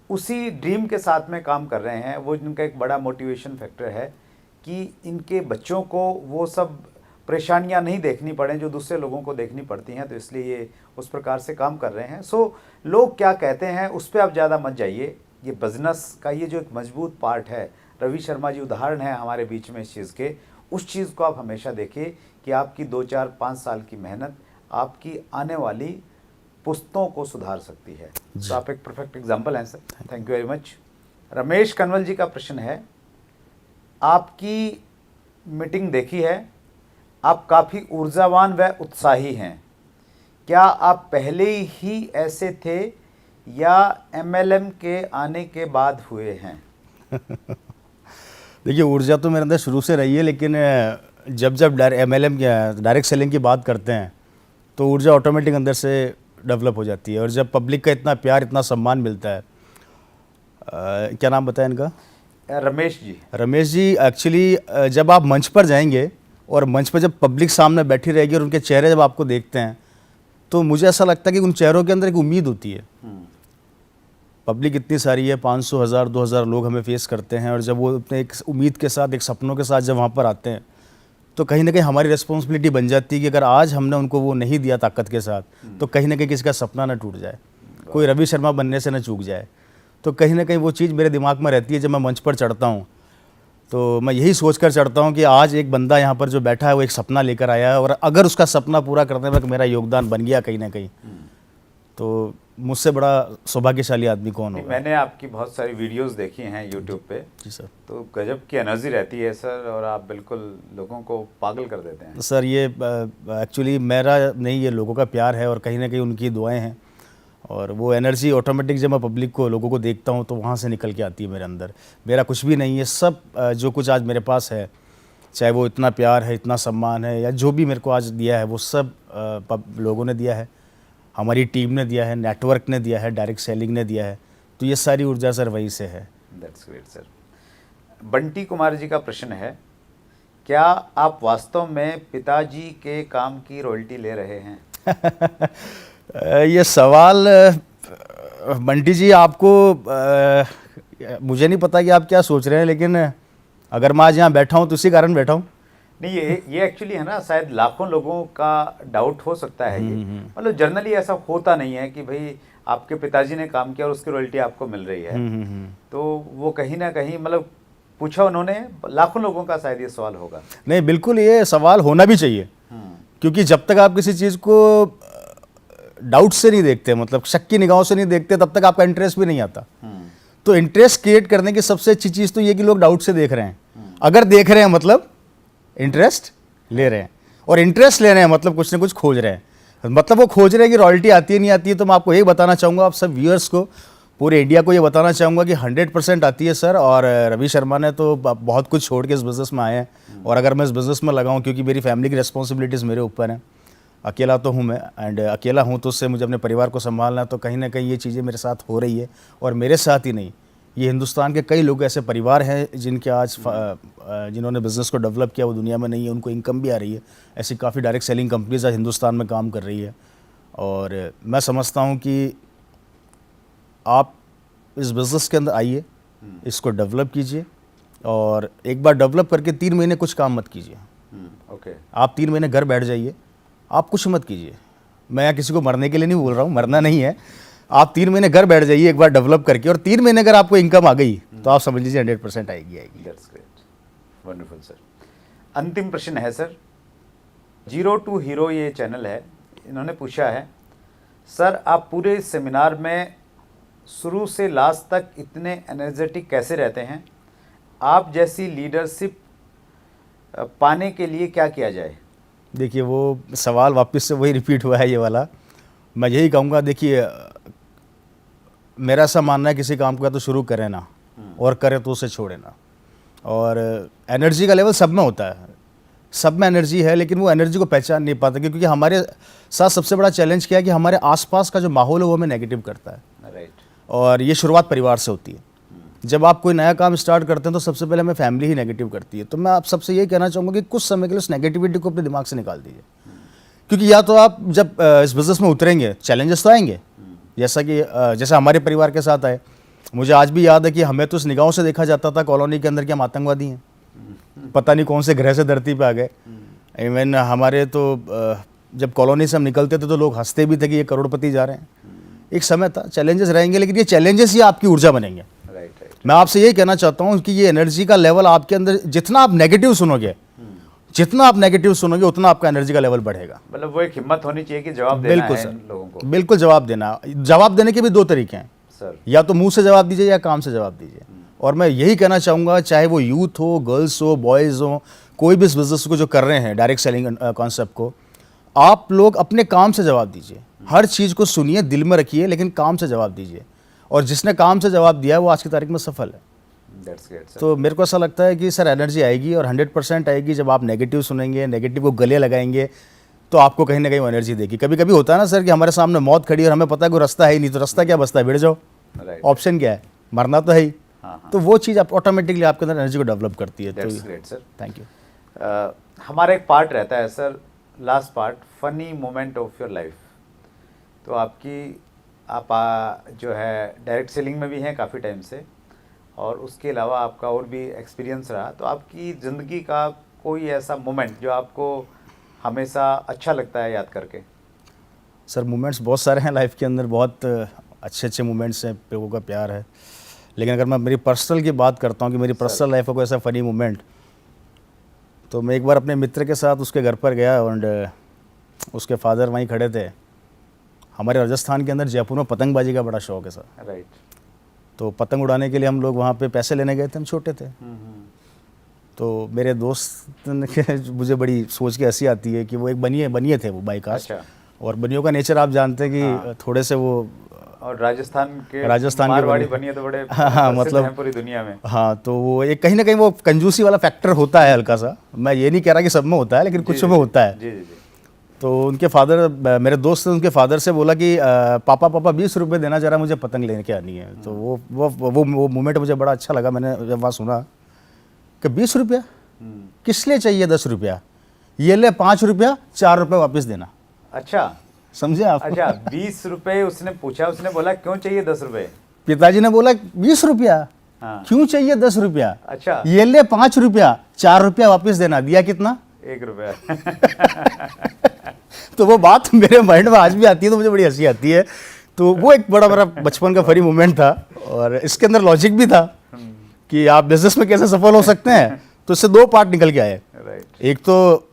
A: उसी ड्रीम के साथ में काम कर रहे हैं। वो इनका एक बड़ा मोटिवेशन फैक्टर है कि इनके बच्चों को वो सब परेशानियां नहीं देखनी पड़ें जो दूसरे लोगों को देखनी पड़ती हैं, तो इसलिए ये उस प्रकार से काम कर रहे हैं। सो लोग क्या कहते हैं उस पर आप ज़्यादा मत जाइए। ये बिज़नेस का ये जो एक मजबूत पार्ट है, रवि शर्मा जी उदाहरण है हमारे बीच में इस चीज़ के। उस चीज़ को आप हमेशा देखिए कि आपकी 2, 4, 5 साल की मेहनत आपकी आने वाली पुश्तों को सुधार सकती है। तो आप एक परफेक्ट एग्जाम्पल हैं sir, thank you very much. Ramesh Kanwal ji का प्रश्न है, आपकी मीटिंग देखी है, आप काफ़ी ऊर्जावान व उत्साही हैं, क्या आप पहले ही ऐसे थे या MLM के आने के बाद हुए हैं?
B: देखिए, ऊर्जा तो मेरे अंदर शुरू से रही है, लेकिन जब जब MLM डायरेक्ट सेलिंग की बात करते हैं तो ऊर्जा ऑटोमेटिक अंदर से डेवलप हो जाती है। और जब पब्लिक का इतना प्यार, इतना सम्मान मिलता है, क्या नाम बताया इनका?
A: रमेश जी।
B: रमेश जी, एक्चुअली जब आप मंच पर जाएंगे और मंच पर जब पब्लिक सामने बैठी रहेगी और उनके चेहरे जब आपको देखते हैं तो मुझे ऐसा लगता है कि उन चेहरों के अंदर एक उम्मीद होती है। पब्लिक इतनी सारी है, 500, 1000, 2000 लोग हमें फेस करते हैं, और जब वो अपने एक उम्मीद के साथ, एक सपनों के साथ जब वहाँ पर आते हैं तो कहीं ना कहीं हमारी रिस्पॉन्सिबिलिटी बन जाती है कि अगर आज हमने उनको वो नहीं दिया ताकत के साथ तो कहीं ना कहीं किसी का सपना ना टूट जाए, कोई रवि शर्मा बनने से ना चूक जाए। तो कहीं ना कहीं वो चीज़ मेरे दिमाग में रहती है जब मैं मंच पर चढ़ता हूँ, तो मैं यही सोच कर चढ़ता हूँ कि आज एक बंदा यहाँ पर जो बैठा है वो एक सपना लेकर आया है, और अगर उसका सपना पूरा करने में मेरा योगदान बन गया कहीं ना कहीं, तो मुझसे बड़ा सौभाग्यशाली आदमी कौन होगा।
A: मैंने आपकी बहुत सारी वीडियोस देखी हैं यूट्यूब पे।
B: जी सर।
A: तो गजब की एनर्जी रहती है सर, और आप बिल्कुल लोगों को पागल कर देते हैं।
B: सर, ये एक्चुअली मेरा नहीं, ये लोगों का प्यार है और कहीं ना कहीं उनकी दुआएं हैं, और वो एनर्जी ऑटोमेटिक जब मैं पब्लिक को, लोगों को देखता हूँ तो वहाँ से निकल के आती है मेरे अंदर। मेरा कुछ भी नहीं है, सब जो कुछ आज मेरे पास है, चाहे वो इतना प्यार है, इतना सम्मान है, या जो भी मेरे को आज दिया है, वो सब लोगों ने दिया है, हमारी टीम ने दिया है, नेटवर्क ने दिया है, डायरेक्ट सेलिंग ने दिया है। तो ये सारी ऊर्जा सर वहीं से है।
A: That's great sir. Bunty Kumar ji का प्रश्न है, क्या आप वास्तव में पिताजी के काम की रॉयल्टी ले रहे हैं?
B: ये सवाल बंटी जी, आपको मुझे नहीं पता कि आप क्या सोच रहे हैं, लेकिन अगर मैं आज यहाँ बैठा हूँ तो इसी कारण बैठा हूँ।
A: नहीं, ये एक्चुअली है ना, शायद लाखों लोगों का डाउट हो सकता है ये। मतलब जनरली ऐसा होता नहीं है कि भाई आपके पिताजी ने काम किया और उसकी रॉयल्टी आपको मिल रही है। तो वो कहीं ना कहीं, मतलब पूछा उन्होंने, लाखों लोगों का शायद ये सवाल होगा।
B: नहीं, बिल्कुल ये सवाल होना भी चाहिए, क्योंकि जब तक आप किसी चीज़ को डाउट से नहीं देखते, मतलब शक की निगाहों से नहीं देखते, तब तक आपका इंटरेस्ट भी नहीं आता। तो इंटरेस्ट क्रिएट करने की सबसे अच्छी चीज़ तो ये कि लोग डाउट से देख रहे हैं। अगर देख रहे हैं मतलब इंटरेस्ट ले रहे हैं, और इंटरेस्ट ले रहे हैं मतलब कुछ ना कुछ खोज रहे हैं, मतलब वो खोज रहे हैं कि रॉयल्टी आती है नहीं आती है। तो मैं आपको यही बताना चाहूँगा, आप सब व्यूअर्स को, पूरे इंडिया को ये बताना चाहूँगा कि 100% आती है सर। और रवि शर्मा ने तो बहुत कुछ छोड़ के इस बिज़नेस में आए हैं, और अगर मैं इस बिज़नेस में लगाऊँ, क्योंकि मेरी फैमिली की रिस्पॉन्सिबिलिटीज़ मेरे ऊपर हैं, अकेला तो हूँ मैं, एंड अकेला हूँ तो उससे मुझे अपने परिवार को संभालना है। तो कहीं ना कहीं ये चीज़ें मेरे साथ हो रही है, और मेरे साथ ही नहीं, ये हिंदुस्तान के कई लोग ऐसे परिवार हैं जिनके आज जिन्होंने बिज़नेस को डेवलप किया, वो दुनिया में नहीं है, उनको इनकम भी आ रही है। ऐसी काफ़ी डायरेक्ट सेलिंग कंपनीज आज हिंदुस्तान में काम कर रही है, और मैं समझता हूँ कि आप इस बिज़नेस के अंदर आइए, इसको डेवलप कीजिए, और एक बार डेवलप करके 3 महीने कुछ काम मत कीजिए।
A: ओके।
B: आप 3 महीने घर बैठ जाइए, आप कुछ मत कीजिए। मैं यहाँ किसी को मरने के लिए नहीं बोल रहा हूँ, मरना नहीं है। आप 3 महीने घर बैठ जाइए एक बार डेवलप करके, और 3 महीने अगर आपको इनकम आ गई तो आप समझ लीजिए 100% आएगी।
A: That's great, wonderful sir. अंतिम प्रश्न है सर, जीरो टू हीरो ये चैनल है, इन्होंने पूछा है, सर आप पूरे सेमिनार में शुरू से लास्ट तक इतने एनर्जेटिक कैसे रहते हैं? आप जैसी लीडरशिप पाने के लिए क्या किया जाए?
B: देखिए, वो सवाल वापस से वही रिपीट हुआ है ये वाला। मैं यही कहूँगा, देखिए मेरा ऐसा मानना है, किसी काम को या तो शुरू करें ना, और करें तो उसे छोड़े ना। और एनर्जी का लेवल सब में होता है, सब में एनर्जी है, लेकिन वो एनर्जी को पहचान नहीं पाते, क्योंकि हमारे साथ सबसे बड़ा चैलेंज क्या है कि हमारे आसपास का जो माहौल है वो हमें नेगेटिव करता है।
A: राइट।
B: और ये शुरुआत परिवार से होती है। जब आप कोई नया काम स्टार्ट करते हैं तो सबसे पहले हमें फैमिली ही नेगेटिव करती है। तो मैं आप सबसे ये कहना चाहूँगा कि कुछ समय के लिए उस नेगेटिविटी को अपने दिमाग से निकाल दीजिए, क्योंकि या तो आप जब इस बिज़नेस में उतरेंगे, चैलेंजेस तो आएंगे, जैसा हमारे परिवार के साथ आए। मुझे आज भी याद है कि हमें तो उस निगाहों से देखा जाता था कॉलोनी के अंदर कि हम आतंकवादी हैं, पता नहीं कौन से ग्रह से धरती पे आ गए। इवन हमारे तो जब कॉलोनी से हम निकलते थे तो लोग हंसते भी थे कि ये करोड़पति जा रहे हैं। एक समय था, चैलेंजेस रहेंगे, लेकिन ये चैलेंजेस ही आपकी ऊर्जा बनेंगे।
A: राइट।
B: मैं आपसे यही कहना चाहता हूँ कि ये एनर्जी का लेवल आपके अंदर, जितना आप नेगेटिव सुनोगे, उतना आपका एनर्जी का लेवल बढ़ेगा।
A: मतलब वो एक हिम्मत होनी चाहिए कि जवाब देना
B: बिल्कुल
A: है
B: सर,
A: इन लोगों को।
B: बिल्कुल जवाब देना। जवाब देने के भी दो तरीके हैं
A: सर।
B: या तो मुंह से जवाब दीजिए या काम से जवाब दीजिए। और मैं यही कहना चाहूँगा, चाहे वो यूथ हो, गर्ल्स हो, बॉयज़ हो, कोई भी इस बिजनेस को जो कर रहे हैं डायरेक्ट सेलिंग कॉन्सेप्ट को, आप लोग अपने काम से जवाब दीजिए। हर चीज़ को सुनिए, दिल में रखिए, लेकिन काम से जवाब दीजिए। और जिसने काम से जवाब दिया है वो आज की तारीख में सफल है।
A: That's great, sir.
B: तो मेरे को ऐसा लगता है कि सर एनर्जी आएगी और 100% आएगी जब आप नेगेटिव सुनेंगे, नेगेटिव को गले लगाएंगे, तो आपको कहीं ना कहीं वो एनर्जी देगी। कभी कभी होता है ना सर कि हमारे सामने मौत खड़ी है और हमें पता है कोई रास्ता है ही नहीं, तो रास्ता क्या बचता है? भिड़ जाओ।
A: Right.
B: ऑप्शन क्या है? मरना तो है ही।
A: हाँ।
B: तो वो चीज़ आप ऑटोमेटिकली आपके अंदर एनर्जी को डेवलप करती है।
A: That's
B: तो
A: great, sir.
B: Thank you.
A: हमारा एक पार्ट रहता है sir, last part, funny moment of your life. तो आप जो है डायरेक्ट सेलिंग में भी हैं काफ़ी टाइम से, और उसके अलावा आपका और भी एक्सपीरियंस रहा, तो आपकी ज़िंदगी का कोई ऐसा मोमेंट जो आपको हमेशा अच्छा लगता है याद करके?
B: सर मोमेंट्स बहुत सारे हैं लाइफ के अंदर, बहुत अच्छे अच्छे मोमेंट्स हैं, लोगों का प्यार है। लेकिन अगर मैं मेरी पर्सनल की बात करता हूँ कि मेरी पर्सनल लाइफ का कोई ऐसा फ़नी मोमेंट, तो मैं एक बार अपने मित्र के साथ उसके घर पर गया और उसके फादर वहीं खड़े थे। हमारे राजस्थान के अंदर जयपुर में पतंगबाजी का बड़ा शौक है सर।
A: राइट।
B: तो पतंग उड़ाने के लिए हम लोग वहाँ पे पैसे लेने गए थे, हम छोटे थे। तो मेरे दोस्त ने मुझे बड़ी सोच के हंसी आती है कि वो एक बनिए थे वो बाइकास्ट।
A: अच्छा।
B: और बनियों का नेचर आप जानते हैं कि
A: हाँ।
B: थोड़े से वो,
A: और राजस्थान के
B: मारवाड़ी
A: बनिए तो बड़े
B: हाँ,
A: प्रसिद्ध
B: मतलब
A: हैं पूरी दुनिया में।
B: हाँ, तो वो एक कहीं ना कहीं वो कंजूसी वाला फैक्टर होता है हल्का सा। मैं ये नहीं कह रहा कि सब में होता है, लेकिन कुछ में होता है।
A: जी जी जी।
B: तो उनके फादर, मेरे दोस्त ने उनके फादर से बोला कि पापा 20 रुपये देना, जरा मुझे पतंग लेने के आनी है। तो वो मोमेंट मुझे बड़ा अच्छा लगा। मैंने जब वहाँ सुना कि 20 रुपया किस लिए चाहिए, 10 रुपया, ये ले 5 रुपया, 4 रुपये वापस देना।
A: अच्छा,
B: समझे आप?
A: अच्छा 20 रुपए उसने पूछा, उसने बोला क्यों चाहिए 10 रुपए?
B: पिताजी ने बोला 20 रुपया,
A: हाँ।
B: क्यों चाहिए 10 रुपया?
A: अच्छा।
B: ये ले 5 रुपया, 4 रुपया वापस देना। दिया कितना?
A: 1 रुपया।
B: तो वो बात मेरे माइंड में आज भी आती है, तो मुझे बड़ी हंसी आती है। तो वो एक बड़ा मेरा बचपन का फनी मोमेंट था, और इसके अंदर लॉजिक भी था कि आप बिजनेस में कैसे सफल हो सकते हैं। तो इससे दो पार्ट निकल के आए।
A: राइट।
B: एक तो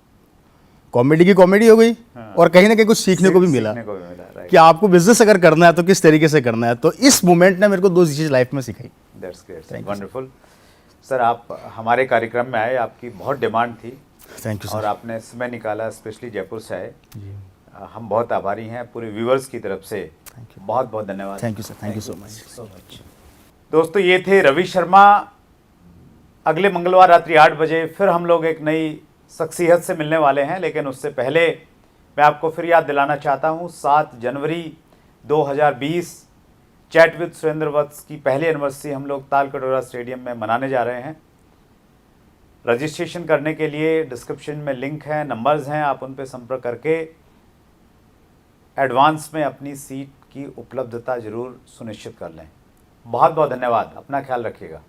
B: कॉमेडी की कॉमेडी हो गई, और कहीं ना कहीं कुछ सीखने को भी मिला
A: राइट।
B: कि आपको बिजनेस अगर करना है तो किस तरीके से करना है। तो इस मोमेंट ने मेरे को दो चीज़ लाइफ में सिखाई।
A: That's great, wonderful. सर आप हमारे कार्यक्रम में आए, आपकी बहुत डिमांड थी।
B: थैंक यू
A: और
B: सर।
A: आपने समय निकाला, स्पेशली जयपुर से आए। हम बहुत आभारी हैं पूरे व्यूवर्स की तरफ से। बहुत बहुत धन्यवाद।
B: Thank you sir, thank you so much.
A: दोस्तों ये थे रवि शर्मा। अगले मंगलवार रात्रि 8 बजे फिर हम लोग एक नई शख्सियत से मिलने वाले हैं, लेकिन उससे पहले मैं आपको फिर याद दिलाना चाहता हूं 7 जनवरी 2020 चैट विद सुरेंद्र वत्स की पहली एनिवर्सरी हम लोग ताल कटोरा स्टेडियम में मनाने जा रहे हैं। रजिस्ट्रेशन करने के लिए डिस्क्रिप्शन में लिंक है, नंबर्स हैं, आप उन पर संपर्क करके एडवांस में अपनी सीट की उपलब्धता जरूर सुनिश्चित कर लें। बहुत बहुत धन्यवाद, अपना ख्याल रखिएगा।